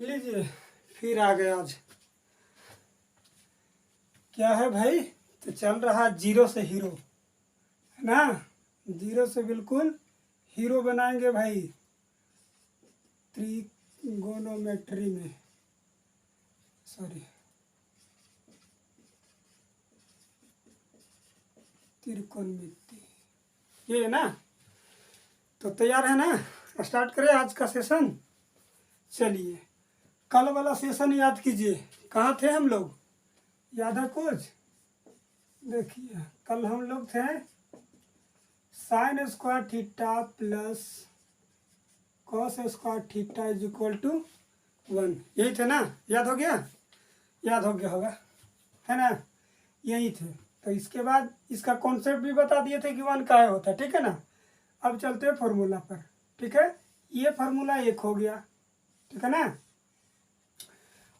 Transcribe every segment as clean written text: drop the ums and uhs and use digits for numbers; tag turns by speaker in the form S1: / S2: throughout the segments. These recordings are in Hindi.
S1: लीजिए फिर आ गया आज। क्या है भाई? तो चल रहा जीरो से हीरो, है ना। जीरो से बिल्कुल हीरो बनाएंगे भाई त्रिगोनोमेट्री में, सॉरी त्रिकोणमिति, ये है ना। तो तैयार है ना? स्टार्ट करें आज का सेशन। चलिए कल वाला सेशन याद कीजिए, कहाँ थे हम लोग? याद है कुछ? देखिए कल हम लोग थे sine square theta plus cos square theta is equal to 1, यही थे ना? याद हो गया? याद हो गया होगा, है ना। यही थे। तो इसके बाद इसका कॉन्सेप्ट भी बता दिए थे कि 1 का होता है, ठीक है ना। अब चलते हैं फॉर्मूला पर, ठीक है। ये फार्मूला 1 हो गया, ठीक है ना।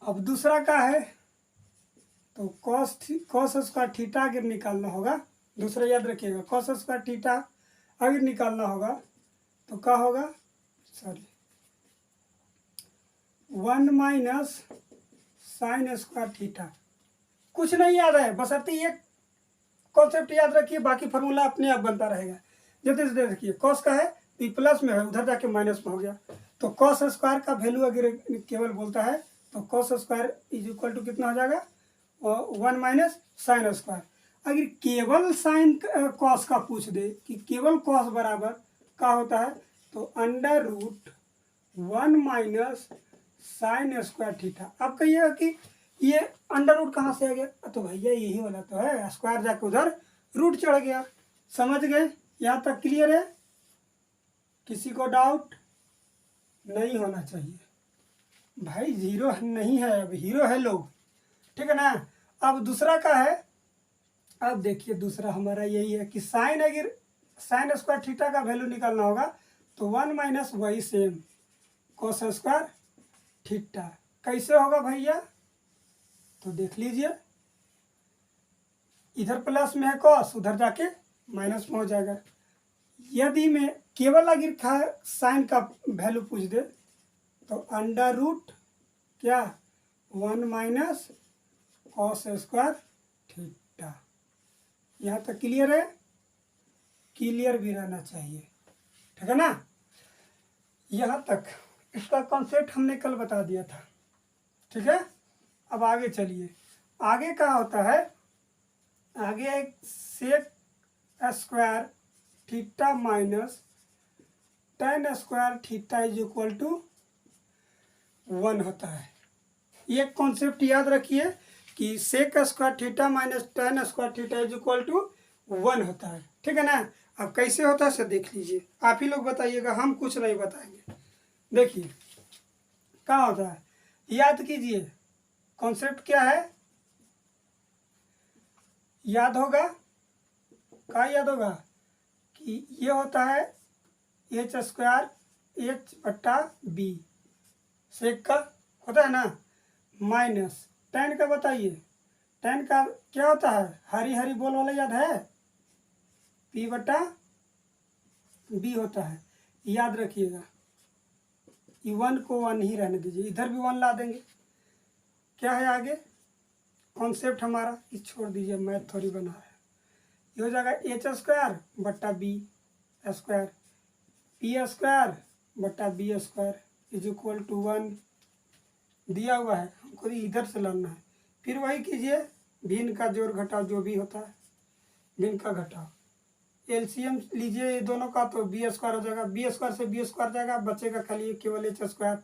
S1: अब दूसरा का है तो कॉस स्क्वायर थीटा अगर निकालना होगा, दूसरा याद रखिएगा, कॉस स्क्वायर थीटा अगर निकालना होगा तो क्या होगा? Sorry 1 minus sine square theta. कुछ नहीं याद है, बस ये कॉन्सेप्ट याद रखिए, बाकी फार्मूला अपने आप बनता रहेगा। जैसे देखिए कॉस का है तो प्लस में है, उधर जाके माइनस में हो गया। तो कॉस स्क्वायर का वैल्यू अगर केवल बोलता है तो cos square is equal to कितना हो जाएगा? 1 माइनस साइन स्क्वायर। अगर केवल साइन कॉस का पूछ दे कि केवल कॉस बराबर क्या होता है, तो under root 1 minus sine square theta. अब कहिएगा कि ये अंडर रूट कहाँ से आ गया? तो भैया यही वाला तो है, स्क्वायर जाके उधर रूट चढ़ गया। समझ गए? यहाँ तक क्लियर है? किसी को डाउट नहीं होना चाहिए भाई। जीरो नहीं है, अब हीरो है लोग, ठीक है ना। अब दूसरा का है, अब देखिए दूसरा हमारा यही है कि साइन अगर साइन स्क्वायर थीटा का वैल्यू निकालना होगा तो 1 माइनस वही सेम कॉस स्क्वायर थीटा। कैसे होगा भैया? तो देख लीजिए, इधर प्लस में है कॉस, उधर जाके माइनस में हो जाएगा। यदि मैं केवल अगर साइन का वैल्यू पूछ दे तो अंडर रूट क्या 1 माइनस कॉस स्क्वायर थीटा। यहाँ तक क्लियर है? क्लियर भी रहना चाहिए, ठीक है ना। यहाँ तक इसका कॉन्सेप्ट हमने कल बता दिया था, ठीक है। अब आगे चलिए, आगे क्या होता है? आगे एक sec square theta minus tan square theta is equal to 1 होता है। ये कॉन्सेप्ट याद रखिए कि sec square theta minus tan square theta is equal to 1 होता है, ठीक है ना। अब कैसे होता है सर देख लीजिए, आप ही लोग बताइएगा, हम कुछ नहीं बताएंगे। देखिए क्या होता है, याद कीजिए कॉन्सेप्ट क्या है, याद होगा। क्या याद होगा कि ये होता है एच स्क्वायर एच बट्टा बी, सेक का होता है ना, माइनस टेन का बताइए, टेन का क्या होता है? हरी हरी बोल वाला याद है? पी बट्टा बी होता है। याद रखिएगा, ये 1 को 1 ही रहने दीजिए, इधर भी 1 ला देंगे। क्या है आगे कॉन्सेप्ट हमारा? इस छोड़ दीजिए, मैथ थोड़ी बना है। ये हो जाएगा एच स्क्वायर बट्टा बी स्क्वायर, पी स्क्वायर बट्टा B square is equal to 1 दिया हुआ है, हमको इधर से लाना है। फिर वही कीजिए, भिन्न का जोड़ घटाव जो भी होता है, भिन्न का घटाव, एलसीएम लीजिए ये दोनों का, तो बी स्क्वायर हो जाएगा, बी स्क्वायर से बी स्क्वायर जाएगा, बचेगा खाली केवल एच स्क्वायर,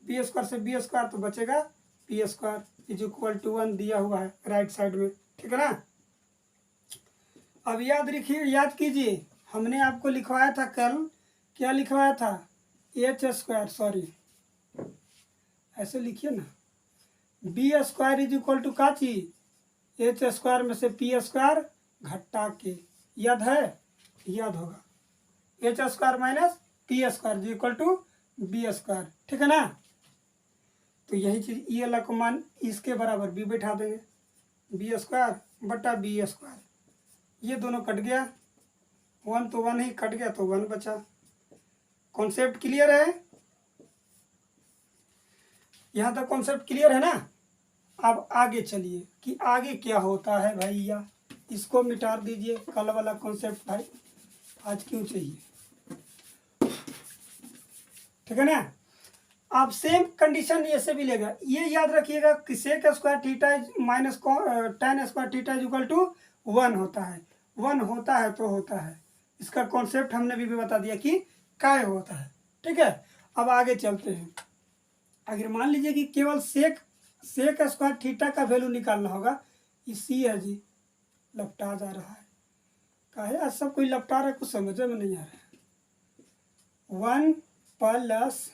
S1: बी स्क्वायर से बी स्क्वायर तो बचेगा P square is equal to 1 दिया हुआ है राइट साइड में, ठीक है ना। अब याद रखिए, याद कीजिए, हमने आपको लिखवाया था कल, क्या लिखवाया था? एच स्क्वायर, सॉरी ऐसे लिखिए ना, B square is equal to का चीज, एच स्क्वायर में से पी स्क्वायर घटा के, याद है? याद होगा, H square minus P square is equal to B square, ठीक है ना। तो यही चीज ये वाला को मान इसके बराबर बी बैठा देंगे, बी स्क्वायर बटा बी स्क्वायर, ये दोनों कट गया, 1 तो 1 ही कट गया तो 1 बचा। कॉन्सेप्ट क्लियर है? यहाँ तक कॉन्सेप्ट क्लियर है ना। अब आगे चलिए कि आगे क्या होता है भैया, इसको मिटा दीजिए, कल वाला कॉन्सेप्ट भाई आज क्यों चाहिए, ठीक है ना। आप सेम कंडीशन ये से भी लेगा, ये याद रखिएगा कि sec square theta minus tan square theta is equal to 1 होता है। 1 होता है तो होता है, इसका कॉन्सेप्ट हमने भी बता दिया कि काय होता है, ठीक है। अब आगे चलते हैं। अगर मान लीजिए कि केवल सेक स्क्वायर थीटा का वैल्यू निकालना होगा, इसी है जी, लपटा जा रहा है, काहे आज सब कोई लपटा रहा है, कुछ समझ में नहीं आ रहा है। 1 प्लस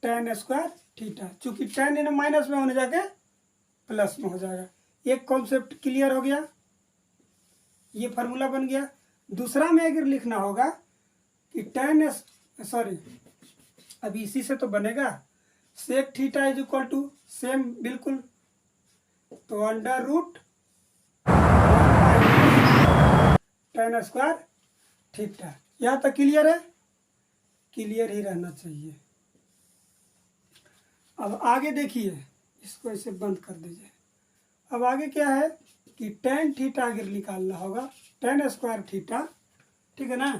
S1: tan स्क्वायर थीटा, चूंकि tan इन माइनस में होने जाके प्लस में हो जाएगा। एक कॉन्सेप्ट क्लियर हो गया, ये फार्मूला बन गया। दूसरा में अगर लिखना होगा कि अभी इसी से तो बनेगा, sec theta is equal to same बिल्कुल, तो under root tan square theta. यहाँ तक क्लियर है, क्लियर ही रहना चाहिए। अब आगे देखिए, इसको ऐसे बंद कर दीजिए। अब आगे क्या है कि tan थीटा अगर निकालना होगा, tan स्क्वायर थीटा, ठीक है ना।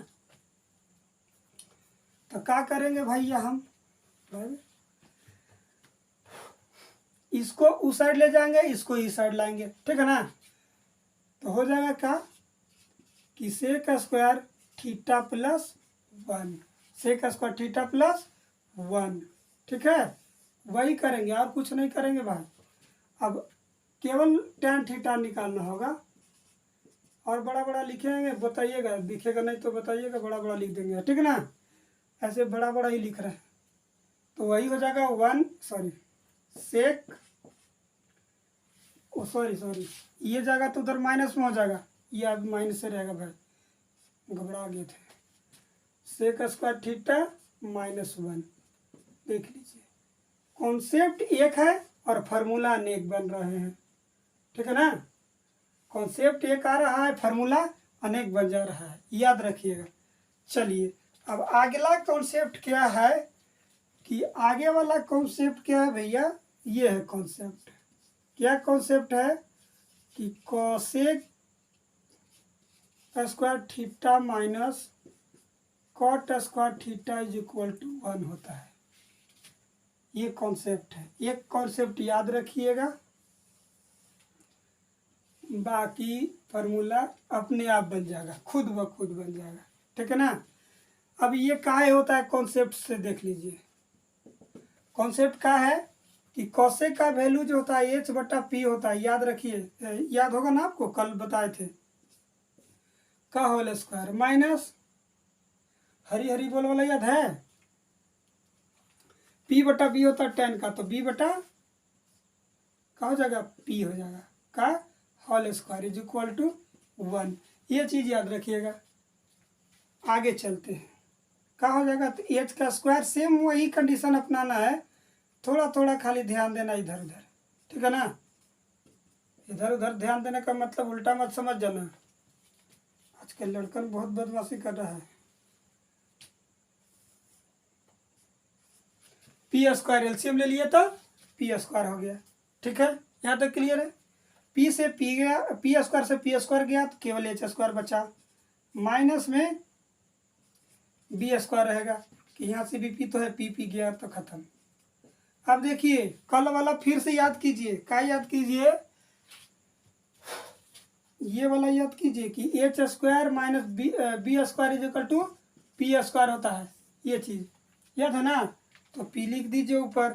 S1: तो क्या करेंगे भैया हम, इसको उस साइड ले जाएंगे, इसको इस साइड लाएंगे, ठीक है ना। तो हो जाएगा क्या कि sec square theta plus 1, sec square theta plus 1, ठीक है। वही करेंगे और कुछ नहीं करेंगे भाई। अब केवल tan थीटा निकालना होगा, और बड़ा बड़ा लिखेंगे, बताइएगा, दिखेगा नहीं तो बताइएगा, बड़ा बड़ा लिख देंगे, ठीक है ना। ऐसे बड़ा बड़ा ही लिख रहे हैं, तो वही हो जाएगा सॉरी ये जाएगा तो उधर माइनस में हो जाएगा, ये अब माइनस से रहेगा भाई, घबरा गए थे। सेक स्क्वायर थीटा -1, देख लीजिए कॉन्सेप्ट एक है और फार्मूला अनेक बन रहे हैं, ठीक है ना। कॉन्सेप्ट एक आ रहा है, फार्मूला अनेक बन जा रहा है, याद रखिएगा। चलिए अब अगला कॉन्सेप्ट क्या है कि आगे वाला कॉन्सेप्ट क्या है भैया, ये है कॉन्सेप्ट। क्या कॉन्सेप्ट है कि cosec square theta minus cot square theta is equal to 1 होता है। ये कॉन्सेप्ट है, एक कॉन्सेप्ट याद रखिएगा, बाकी फार्मूला अपने आप बन जाएगा, खुद ब खुद बन जाएगा, ठीक है ना। अब ये काहे होता है, कॉन्सेप्ट से देख लीजिए। कॉन्सेप्ट क्या है कि कोसेक का वैल्यू जो होता है h/p होता है, याद रखिए, याद होगा ना आपको, कल बताए थे, का whole square minus Hari Hari बोल वाला याद है, p/b होता है tan का, तो b/, का हो जाएगा p हो जाएगा, का whole square is equal to 1। ये चीज़ याद रखिएगा। आगे चलते हैं, क्या हो जाएगा, तो h का स्क्वायर, सेम वही कंडीशन अपनाना है, थोड़ा थोड़ा खाली ध्यान देना इधर उधर, ठीक है ना। इधर उधर ध्यान देने का मतलब उल्टा मत समझ जाना, आजकल लड़कन बहुत बदमाशी कर रहा है। पी स्क्वायर एलसीएम ले लिए तो पी स्क्वायर हो गया, ठीक है, यहाँ तक क्लियर है। पी से पी गया, पी स्क्वायर से पी स्क्वायर गया तो केवल एच स्क्वायर बचा, माइनस में बी स्क्वायर रहेगा कि यहाँ से भी पी तो है, पी गया तो खत्म। अब देखिए कल वाला फिर से याद कीजिए, क्या याद कीजिए, ये वाला याद कीजिए कि H square minus B square is equal to P square होता है, ये चीज़ याद है ना। तो पी लिख दीजिए ऊपर,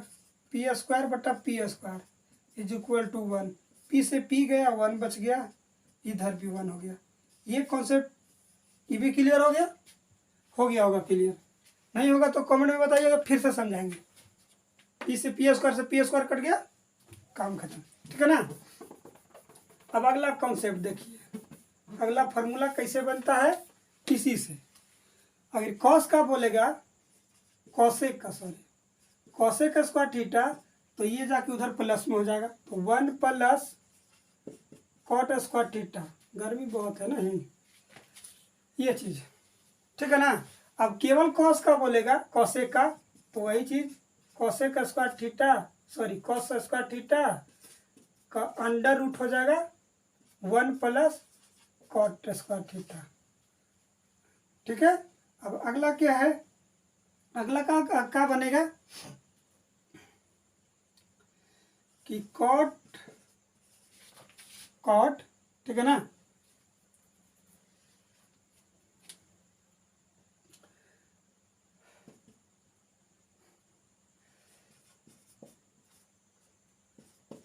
S1: पी स्क्वायर बटा P square is equal to 1, P से पी गया 1 बच गया, इधर भी 1 हो गया। ये कॉन्सेप्ट ये भी क्लियर हो गया, होगा क्लियर, नहीं होगा तो कमेंट में बताइएगा, फिर से समझाएंगे। पी से पी स्क्वायर कट गया, काम खत्म, ठीक है ना। अब अगला कॉन्सेप्ट देखिए, अगला फार्मूला कैसे बनता है, इसी से। अगर कॉस का बोलेगा, कोसेक का स्क्वायर थीटा, तो ये जाके उधर प्लस में हो जाएगा, तो 1 प्लस कॉट स्क्वायर थीटा, गर्मी बहुत है ना, ये चीज़, ठीक है ना। अब केवल कॉस का बोलेगा, कोसेक का, तो वही चीज़ cosec square theta cos square theta का अंडर रूट हो जाएगा 1 प्लस कॉट स्क्वायर थीटा। ठीक है, अब अगला क्या है, अगला क्या बनेगा कि कॉट ठीक है ना,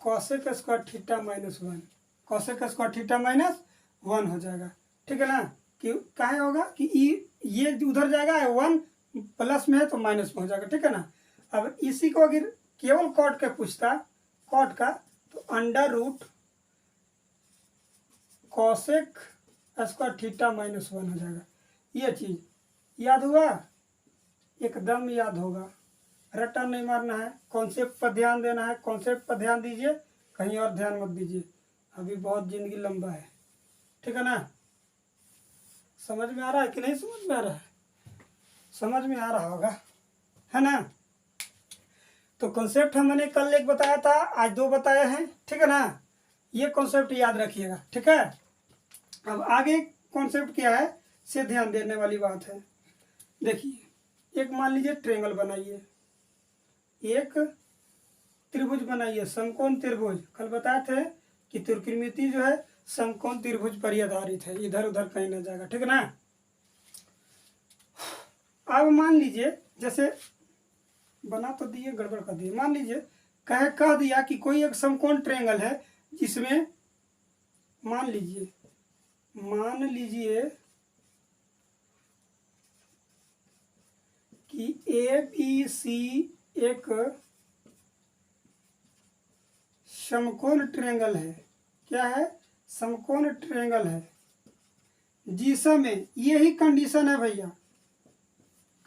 S1: cosec square theta -1 cosec square theta -1 हो जाएगा। ठीक है ना, कि काहे होगा कि ये उधर जाएगा 1 प्लस में है तो माइनस में हो जाएगा। ठीक है ना, अब इसी को अगर केवल कॉट का पूछता कॉट का तो under root cosec square theta -1 हो जाएगा। ये चीज याद हुआ, एकदम याद होगा, रट्टा नहीं मारना है, कॉन्सेप्ट पर ध्यान देना है, कॉन्सेप्ट पर ध्यान दीजिए, कहीं और ध्यान मत दीजिए, अभी बहुत जिंदगी लंबा है। ठीक है ना, समझ में आ रहा है कि नहीं समझ में आ रहा है, समझ में आ रहा होगा, है ना। तो कॉन्सेप्ट हमने कल एक बताया था, आज 2 बताए हैं। ठीक है ना, ये कॉन्सेप्ट याद रखिएगा। ठीक है, अब आगे कॉन्सेप्ट क्या है से ध्यान देने वाली बात है। देखिए, एक मान लीजिए ट्रेंगल बनाइए, एक त्रिभुज बनाइए, समकोण त्रिभुज। कल बताए थे कि त्रिकोणमिति जो है समकोण त्रिभुज पर ही आधारित है, इधर उधर कहीं ना जाएगा। ठीक है ना, अब मान लीजिए जैसे बना तो दिए गड़बड़ कर दिए, मान लीजिए कह दिया कि कोई एक समकोण ट्रायंगल है जिसमें मान लीजिए कि ABC एक समकोण ट्रायंगल है। क्या है, समकोण ट्रायंगल है, जिसमें यही कंडीशन है भैया,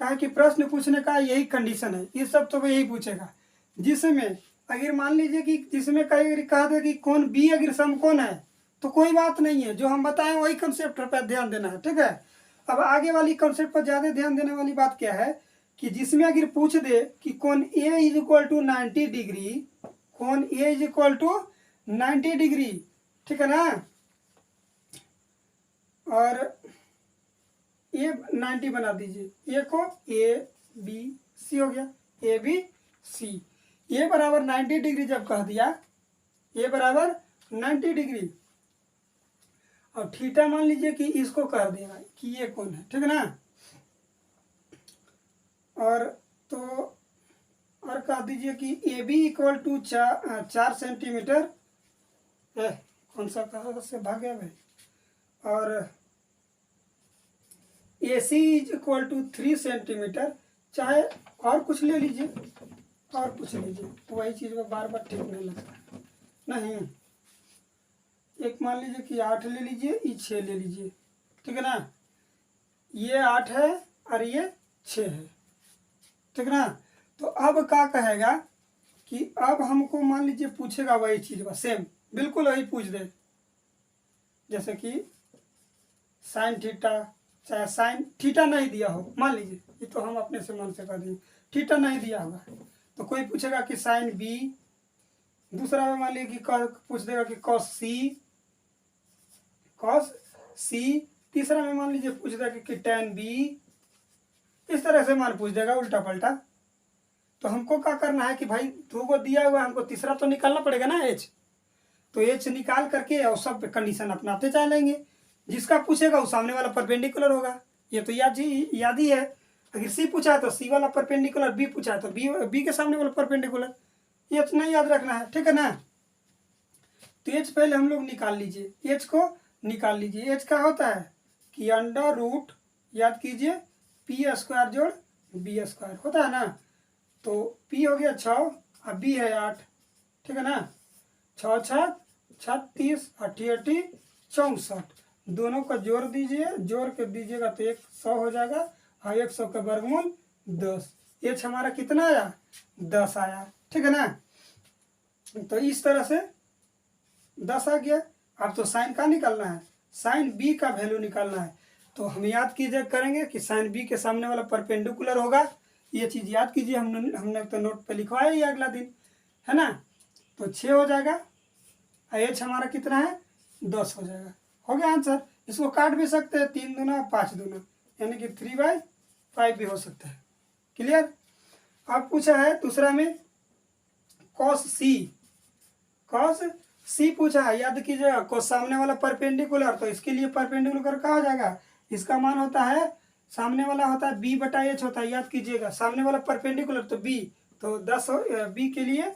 S1: कहा कि प्रश्न पूछने का यही कंडीशन है, ये सब तो यही पूछेगा। जिसमें अगर मान लीजिए कि जिसमें कहा था कि कौन बी अगर समकोण है तो कोई बात नहीं है, जो हम बताएं वही कंसेप्ट पर ध्यान देना है। ठीक है, अब आगे वाली कंसेप्ट पर ज्यादा ध्यान देने वाली बात क्या है कि जिसमें अगर पूछ दे कि कौन A = 90 डिग्री, कौन A = 90 डिग्री, ठीक है ना, और ए 90 बना दीजिए, ए को ABC हो गया, ABC, ए बराबर 90 डिग्री जब कह दिया, ए बराबर 90 डिग्री, और थीटा मान लीजिए कि इसको कह देगा कि ये कौन है। ठीक है ना, और तो और कह दीजिए कि AB = 4 सेंटीमीटर, कौन सा कहा से भाग गया भाई, और AC = 3 सेंटीमीटर, चाहे और कुछ ले लीजिए, और कुछ लीजिए, वही चीज़ को बार बार ठीक नहीं लगता। नहीं, एक मान लीजिए कि 8 ले लीजिए, ये 6 ले लीजिए। ठीक है ना, ये 8 है और ये 6 है। ठीक है ना, तो अब क्या कहेगा कि अब हमको मान लीजिए पूछेगा वही चीज़ बस सेम बिल्कुल वही पूछ दे, जैसे कि साइन थीटा, चाहे साइन थीटा नहीं दिया हो, मान लीजिए, ये तो हम अपने से मन से कर देंगे, थीटा नहीं दिया होगा तो कोई पूछेगा कि साइन B, दूसरा में मान लीजिए कि पूछ देगा कि कॉस C, तीसरा में मान लीजिए पूछ देगा कि tan B, इस तरह से मान पूछ देगा उल्टा पलटा। तो हमको क्या करना है कि भाई 2 को दिया हुआ, हमको तीसरा तो निकालना पड़ेगा ना, H, तो H निकाल करके और सब कंडीशन अपनाते चलेंगे, जिसका पूछेगा वो सामने वाला परपेंडिकुलर होगा। ये तो याद ही है, अगर C पूछा तो C वाला परपेंडिकुलर, B पूछा तो B के सामने वाला परपेंडिकुलर, ये इतना याद रखना है। ठीक है ना, तो H पहले हम लोग निकाल लीजिए, H को निकाल लीजिए। H क्या होता है कि अंडर रूट, याद कीजिए, P² जोड़ B² होता है ना, तो P हो गया 6 और B है 8। ठीक है ना, 6 6 36, 8 64, दोनों का जोड़ दीजिए, जोड़ के दीजिएगा तो 100 हो जाएगा, और 100 का वर्गमूल 10। H हमारा कितना आया, 10 आया। ठीक है ना, तो इस तरह से 10 आ गया। अब तो साइन का निकालना है, साइन B का वैल्यू निकालना है, तो हम याद कीजिए करेंगे कि साइन B के सामने वाला परपेंडिकुलर होगा, ये चीज़ याद कीजिए, हमने तो नोट पे लिखवाया ही अगला दिन, है ना। तो 6 हो जाएगा, एच हमारा कितना है 10 हो जाएगा। हो गया आंसर। इसको काट भी सकते हैं, 3 दूना 5 दूना, यानी कि 3/5 भी हो सकता है। क्लियर। अब पूछा है दूसरा में कॉस सी पूछा है। याद कीजिएगा, कॉस सामने वाला परपेंडिकुलर, तो इसके लिए परपेंडिकुलर क्या हो जाएगा, इसका मान होता है, सामने वाला होता है b/h होता है। याद कीजिएगा, सामने वाला परपेंडिकुलर तो b, तो 10 b के लिए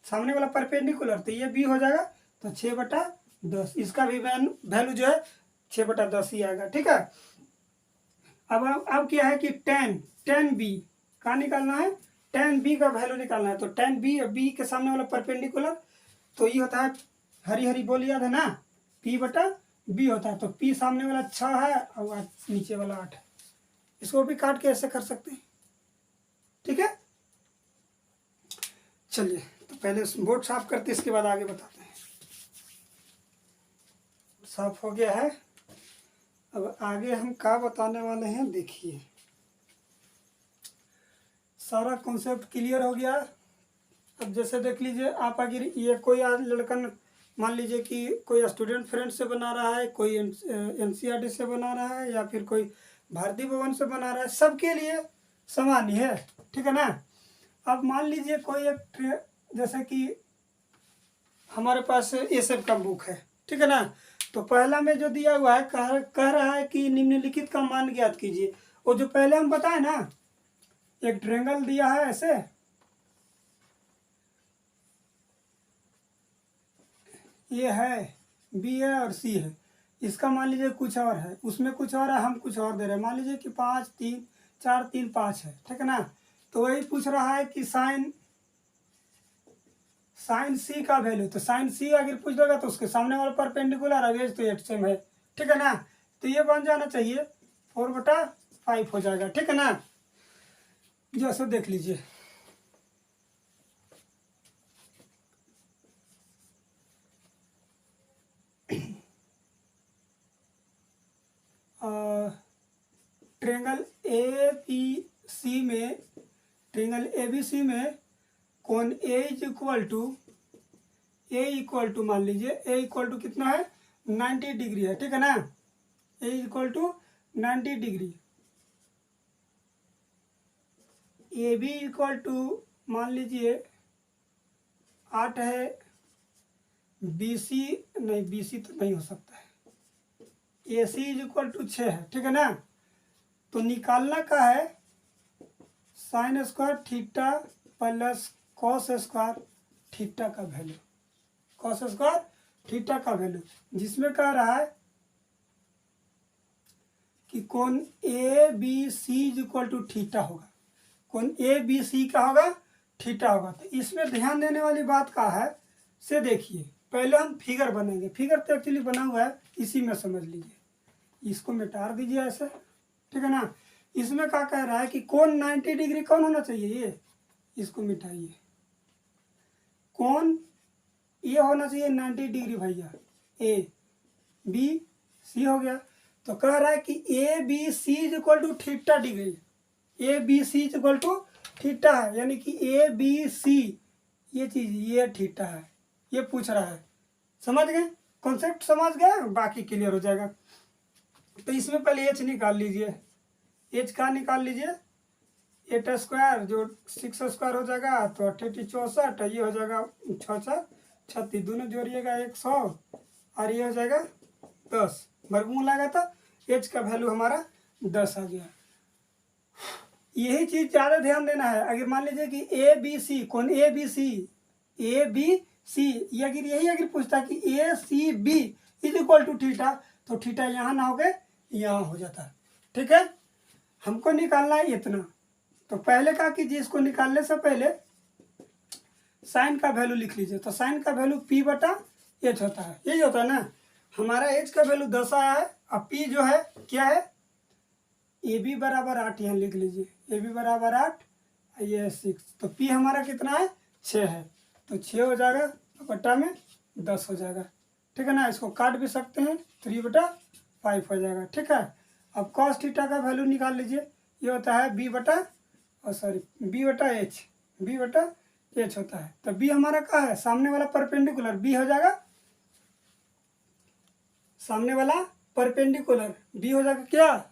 S1: सामने वाला परपेंडिकुलर, तो ये b हो जाएगा, तो 6/10। इसका भी वैल्यू जो है 6/10 ही आएगा। ठीक है। अब क्या है कि tan b का निकालना है, tan b का वैल्यू निकालना है। तो tan b के सामने वाला परपेंडिकुलर, तो ये होता है, हरी हरी बोल याद है ना, p/b होता है। तो p सामने वाला 6 है और नीचे वाला 8 है। इसको भी काट के ऐसे कर सकते हैं। ठीक है। चलिए, तो पहले बोर्ड साफ करते, इसके बाद आगे बताते हैं। साफ हो गया है। अब आगे हम क्या बताने वाले हैं, देखिए। सारा कॉन्सेप्ट क्लियर हो गया। अब जैसे देख लीजिए, आप अगर ये कोई लड़का मान लीजिए कि कोई स्टूडेंट फ्रेंड से बना रहा है, कोई NCERT से बना रहा है, या फिर कोई भारतीय भवन से बना रहा है, सबके लिए समान ही है। ठीक है ना। अब मान लीजिए कोई एक, जैसे कि हमारे पास SF का बुक है, ठीक है ना। तो पहला में जो दिया हुआ है, कह रहा है कि निम्नलिखित का मान ज्ञात कीजिए। वो जो पहले हम बताए ना, एक ट्रायंगल दिया है ऐसे, ये है, B है और C है। इसका मान लीजिए कुछ और है, उसमें कुछ और है, हम कुछ और दे रहे हैं। मान लीजिए कि 5 3 4 3 5 है, ठीक है ना। तो वही पूछ रहा है कि साइन C का वैल्यू। तो साइन C अगर पूछ देगा तो उसके सामने वाला परपेंडिकुलर अवेज तो एक सेम है। ठीक है ना। तो ये बन जाना चाहिए 4/5 हो जाएगा। ठीक है ना। जैसे देख लीजिए, ट्रायंगल ABC में कोण A इक्वल टू मान लीजिए A इक्वल टू कितना है 90 डिग्री है। ठीक है ना। A equal to 90 degree. AB equal to मान लीजिए 8 है, BC नहीं, BC तो नहीं हो सकता है, AC इक्वल टू 6 है। ठीक है ना। तो निकालना का है sign square theta plus cos square theta का वैल्यू, कॉस स्क्वायर थीटा का वैल्यू, जिसमें कह रहा है कि कोण ABC इक्वल टू थीटा होगा। कोण ABC का होगा थीटा होगा। तो इसमें ध्यान देने वाली बात का है, से देखिए, पहले हम फिगर बनेंगे। फिगर तो एक्चुअली बना हुआ है, इसी में समझ लीजिए। इसको मिटा दीजिए ऐसे। ठीक है ना। इसमें क्या कह रहा है कि कोण 90 डिग्री कौन होना चाहिए, ये, इसको मिटाइए, कोण ये होना चाहिए 90 डिग्री भैया, ABC हो गया। तो कह रहा है कि ABC equal to theta degree, ABC equal to theta है, यानी कि ABC ये चीज, ये थीटा है, ये पूछ रहा है। समझ गए, कॉन्सेप्ट समझ गए, बाकी क्लियर हो जाएगा। तो इसमें पहले H निकाल लीजिए। H का निकाल लीजिए, 8 स्क्वायर जो 6 स्क्वायर हो जाएगा, तो 88 64, ये हो जाएगा 6 36, दोनों जोड़िएगा 100, और ये हो जाएगा 10, वर्गमूल आएगा। तो H का वैल्यू हमारा 10 आ गया। यही चीज ज़्यादा ध्यान देना है। अगर मान लीजिए कि ABC, कौन ABC ये अगर पूछता कि ACB is equal to theta, तो थीटा यहाँ ना हो गए, यहाँ हो जाता है। ठीक है। हमको निकालना है इतना। तो पहले क्या कीजिए, इसको निकालने से पहले साइन का वैल्यू लिख लीजिए। तो साइन का वैल्यू P/H होता है, यही होता है ना। हमारा H का वैल्यू 10 आया है। अब P जो है क्या है, AB बराबर 8 यहाँ लिख लीजिए, AB बराबर 8, ये 6। तो P हमारा कितना है 6 है, तो 6 हो जाएगा, बट्टा में 10 हो जाएगा। ठीक है ना। इसको काट भी सकते हैं, 3/5 हो जाएगा। ठीक है। अब cos थीटा का वैल्यू निकाल लीजिए, ये होता है B/8, और सॉरी बी बटा एच, बी बटा एच होता है। तो बी हमारा क्या है, सामने वाला परपेंडिकुलर, बी हो जाएगा सामने वाला परपेंडिकुलर, बी हो जाएगा क्या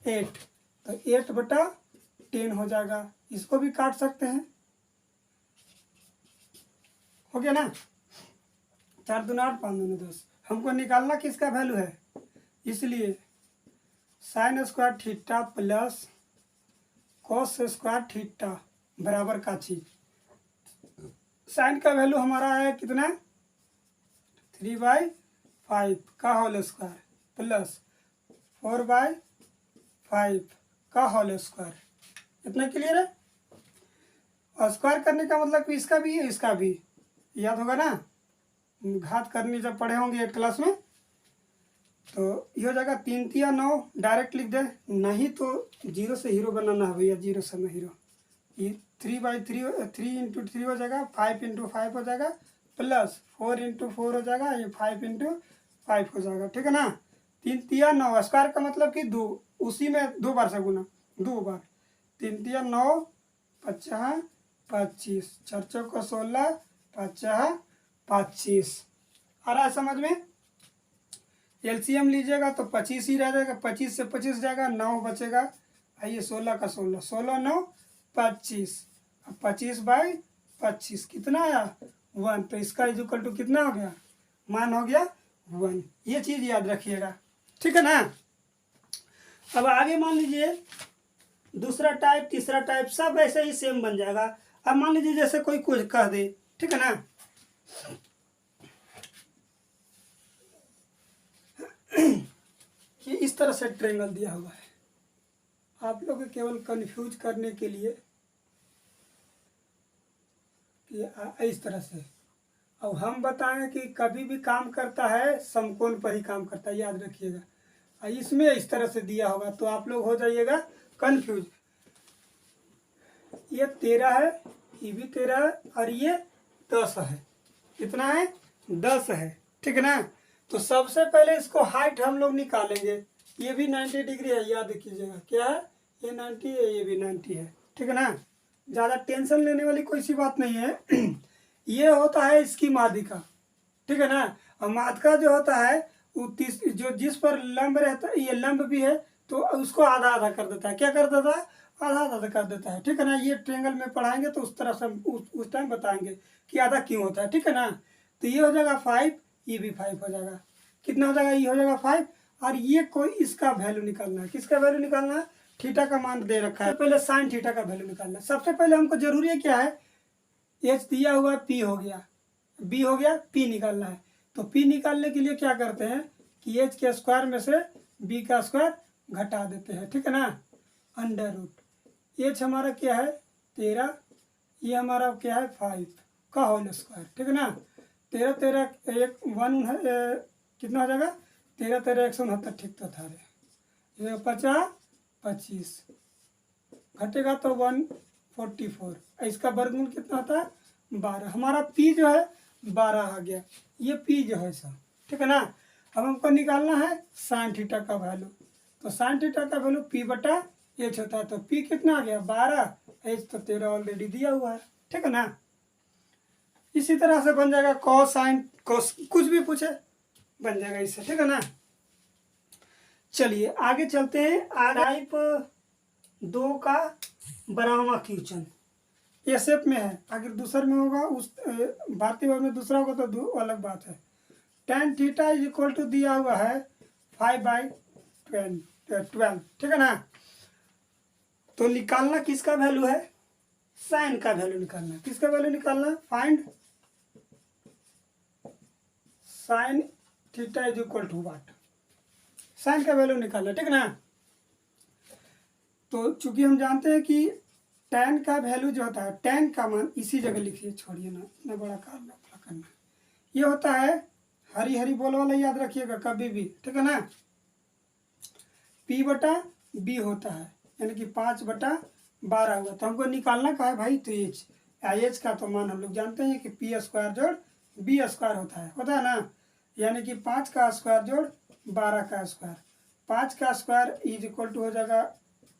S1: 8, तो 8 बटा 10 हो जाएगा। इसको भी काट सकते हैं, हो गया ना, 4 दूना 8 5 दूना 10। हमको निकालना किसका वैल्यू है, इसलिए sign square theta plus cos square theta बराबर का चीज। साइन का वैल्यू हमारा है कितना 3/5 का होल स्क्वायर प्लस 4/5 का होल स्क्वायर। इतना क्लियर है। और स्क्वायर करने का मतलब कि इसका भी है इसका भी, याद होगा ना, घात करनी जब पढ़े होंगे 8 क्लास में। तो ये हो जाएगा 3 तिया 9, डायरेक्ट लिख दे, नहीं तो 0 से हीरो बनाना है भैया, 0 से मैं हीरो। ये 3/3 3 इंटू 3 हो जाएगा, 5 इंटू 5 हो जाएगा, प्लस 4 इंटू 4 हो जाएगा, ये 5 इंटू 5 हो जाएगा, ठीक है ना। 3 तिया 9, स्क्वायर का मतलब कि 2, उसी में 2 बार से गुना, 2 बार। 3 तिया 9, 50 25, 4 चौका 16, 50 25। आ रहा है समझ में। एलसीएम लीजिएगा तो 25 ही रह जाएगा, 25 से 25 जाएगा, 9 बचेगा, आइए 16 का 16, 16 9 25, अब 25/25 कितना आया 1, तो इसका इक्वल टू कितना हो गया, मान हो गया 1। ये चीज़ याद रखिएगा, ठीक है ना। अब आगे मान लीजिए दूसरा टाइप, तीसरा टाइप, सब ऐसे ही सेम बन जाएगा। अब मान लीजिए जैसे कोई कुछ कह दे, ठीक है ना, कि इस तरह से ट्रायंगल दिया हुआ है, आप लोग को केवल कंफ्यूज करने के लिए कि इस तरह से। अब हम बताएं कि कभी भी काम करता है समकोण पर ही काम करता है, याद रखिएगा। इसमें इस तरह से दिया होगा तो आप लोग हो जाइएगा कंफ्यूज। ये 13 है, ये भी 13 है, और ये 10 है। कितना है 10 है, ठीक है ना। तो सबसे पहले इसको हाइट हम लोग निकालेंगे। ये भी 90 डिग्री है, याद कीजिएगा, क्या है ये 90 है, ये भी 90 है, ठीक है ना। ज़्यादा टेंशन लेने वाली कोई सी बात नहीं है। ये होता है इसकी माध्यिका, ठीक है ना। और माध्यिका जो होता है वो जो जिस पर लंब रहता है, ये लंब भी है तो उसको आधा आधा कर देता है। क्या कर देता है, आधा आधा कर देता है, ठीक है ना। ये ट्रायंगल में पढ़ाएंगे तो उस तरह से उस टाइम बताएंगे कि आधा क्यों होता है, ठीक है ना। तो ये हो जाएगा 5, ये भी 5 हो जाएगा। कितना हो जाएगा, ये हो जाएगा 5। और ये कोई इसका वैल्यू निकालना है, किसका वैल्यू निकालना है, थीटा का मान दे रखा है, पहले साइन थीटा का वैल्यू निकालना है। सबसे पहले हमको जरूरी है क्या है, एच दिया हुआ पी हो गया, बी हो गया, पी निकालना है। तो पी निकालने के लिए क्या करते हैं कि एच के स्क्वायर में से बी का स्क्वायर घटा देते हैं, ठीक है ना, अंडर रूट। एच हमारा क्या है 13, ये हमारा क्या है 5 का होल स्क्वायर, ठीक है ना। 13 13 1 1 कितना हो जाएगा 13 13 169, ठीक तो था रे, 50 25 घटेगा तो 144। इसका वर्गमूल कितना होता है 12। हमारा पी जो है 12 आ गया, ये पी जो है सब, ठीक है ना। अब हमको निकालना है साइन थीटा का वैल्यू। तो साइन थीटा का वैल्यू पी बटा एच होता है। तो पी कितना आ गया 12, एच तो 13 ऑलरेडी दिया हुआ है, ठीक है ना। इसी तरह से बन जाएगा कॉस साइन कॉस, कुछ भी पूछे बन जाएगा इससे, ठीक है ना। चलिए आगे चलते हैं। टाइप 2 का 12वां क्वेश्चन एसएफ में है, अगर दूसर में होगा उस भारतीय वर्ग में दूसरा होगा तो अलग बात है। tan theta is equal to दिया हुआ है 5/12, ठीक है ना। तो निकालना किसका वैल्यू है, साइन का वैल्यू निकालना। किसका वैल्यू निकालना, find sine theta is equal to what, sine का वैल्यू निकालना, ठीक है ना। तो चूंकि हम जानते हैं कि tan का वैल्यू जो होता है, tan का मान इसी जगह लिखिए, छोड़िए ना इतना बड़ा काम करना। ये होता है हरी हरी बोल वाला, याद रखिएगा कभी भी, ठीक है ना। P बटा B होता है, यानी कि 5/12 हुआ। तो हमको निकालना का है भाई, तो एच का तो मान हम लोग जानते हैं कि P स्क्वायर जोड़ B स्क्वायर होता है ना। यानी कि 5 का स्क्वायर जोड़ 12 का स्क्वायर, 5 का स्क्वायर इज इक्वल टू हो जाएगा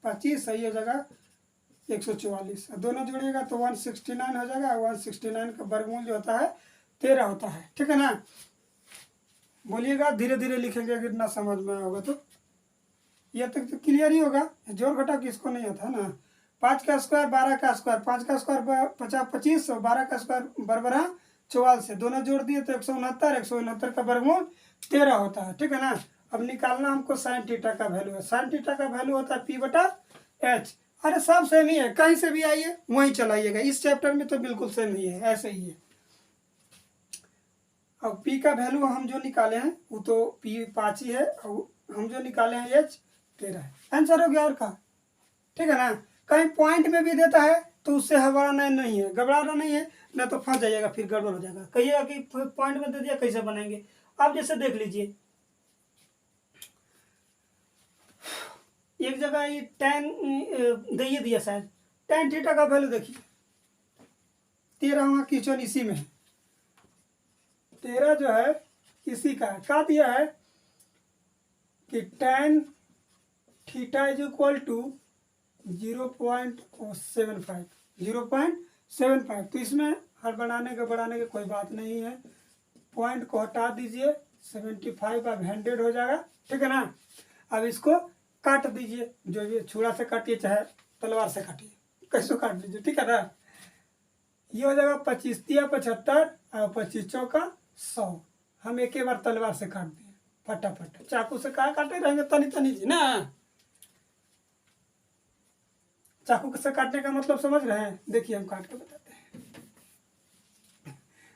S1: 25, सही हो जाएगा 144, दोनों जोड़िएगा तो 169 हो जाएगा। 169 का वर्गमूल जो होता है 13 होता है, ठीक है ना। बोलिएगा, धीरे धीरे लिखेंगे, कितना समझ में होगा तो यह तक तो क्लियर ही होगा। जोड़ घटा किसको नहीं आता ना। 5 का स्क्वायर 12 का स्क्वायर, 5 का स्क्वायर 25, 12 का स्क्वायर बराबर 44, दोनों जोड़ दिए तो 169, 169 का वर्गमूल 13 होता है, ठीक है ना। अब निकालना हमको साइन थीटा का वैल्यू है। साइन थीटा का वैल्यू होता है P/H। अरे सब सेम ही है, कहीं से भी आइए वहीं चलाइएगा। इस चैप्टर में तो बिल्कुल सेम ही है, ऐसे ही है। अब P का वैल्यू हम जो निकाले हैं वो तो P 5 ही है, और हम जो निकाले हैं H 13 है। आंसर हो गया और का, ठीक है ना। कहीं पॉइंट में भी देता है तो उससे घबराना नहीं है, घबराना नहीं है, ना तो फंस जाइएगा, फिर गड़बड़ हो जाएगा। कहिएगा कि पॉइंट में दे दिया कैसे बनाएंगे। आप जैसे देख लीजिए, एक जगह ये tan दे दिया शायद, tan थीटा का वैल्यू देखिए 13वां क्वेश्चन इसी में है। 13 जो है इसी का है। क्या दिया है कि tan theta is equal to 0.75, 0.75। तो इसमें हर बढ़ाने के कोई बात नहीं है, पॉइंट को हटा दीजिए, 75 अब 100 हो जाएगा, ठीक है ना। अब इसको काट दीजिए, जो ये छुरा से काटिए चाहे तलवार से काटिए, कैसे काट दीजिए, ठीक है ना। ये हो जाएगा 25 तिया 75 और 25 चौका 100। हम एक ही बार तलवार से काट दिए फटाफट। चाकू से कहाँ काटे रहेंगे, तनी तनी जी ना। चाकू से काटने का मतलब समझ रहे हैं। देखिए हम काट के बताते हैं,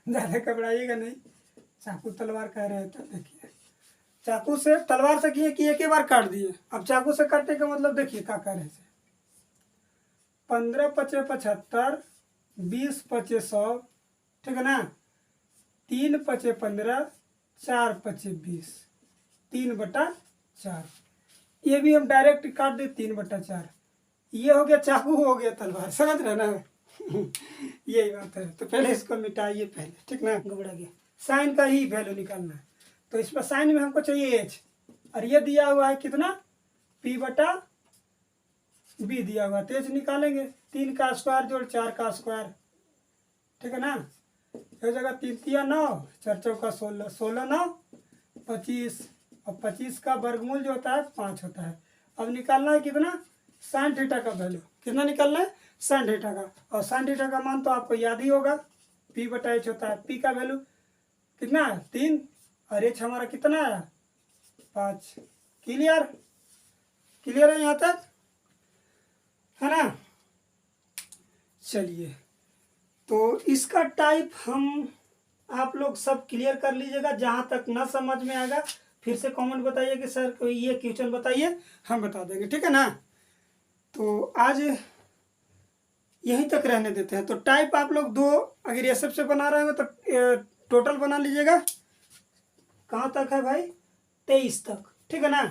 S1: ज़्यादा घबराइएगा नहीं। चाकू तलवार कह रहे हैं तो देखिए, चाकू से तलवार से किए कि एक ही बार काट दिए। अब चाकू से काटने का मतलब देखिए क्या कह रहे हैं। 15 पचे 75, 20 पचे 100, ठीक है ना। 3 पचे 15, 4 पचे 20, 3/4। ये भी हम डायरेक्ट काट दे 3/4। ये हो गया चाकू, हो गया तलवार, समझ रहे ना। यही बात है। तो पहले इसको मिटाइए पहले, ठीक ना, घबरा गया। साइन का ही वैल्यू निकालना है, तो इस पर साइन में हमको चाहिए H, और ये दिया हुआ है कितना P/B दिया हुआ, तो H निकालेंगे। 3 का स्क्वायर जोड़ 4 का स्क्वायर, ठीक है ना। हो जाएगा 3 तिया 9, 4 चौका 16, 16 9 25, और 25 का वर्गमूल जो होता है 5 होता है। अब निकालना है कितना, साइन थीटा का वैल्यू। कितना निकालना है, साइन थीटा का। और साइन थीटा का मान तो आपको याद ही होगा, P/H होता है। P का वैल्यू कितना है 3, और H हमारा कितना है 5। क्लियर, क्लियर है यहाँ तक, है ना। चलिए, तो इसका टाइप हम आप लोग सब क्लियर कर लीजिएगा। जहाँ तक ना समझ में आएगा फिर से कमेंट बताइए कि सर कोई ये क्वेश्चन बताइए, हम बता देंगे, ठीक है ना। तो आज यहीं तक रहने देते हैं। तो टाइप आप लोग 2 अगर ये सबसे बना रहे हो तो टोटल बना लीजिएगा। कहाँ तक है भाई, 23 तक, ठीक है ना।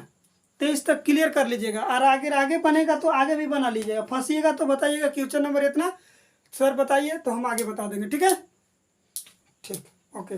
S1: 23 तक क्लियर कर लीजिएगा, और आगे बनेगा तो आगे भी बना लीजिएगा। फंसिएगा तो बताइएगा क्वेश्चन नंबर इतना सर बताइए, तो हम आगे बता देंगे, ठीक है। ठीक, ओके।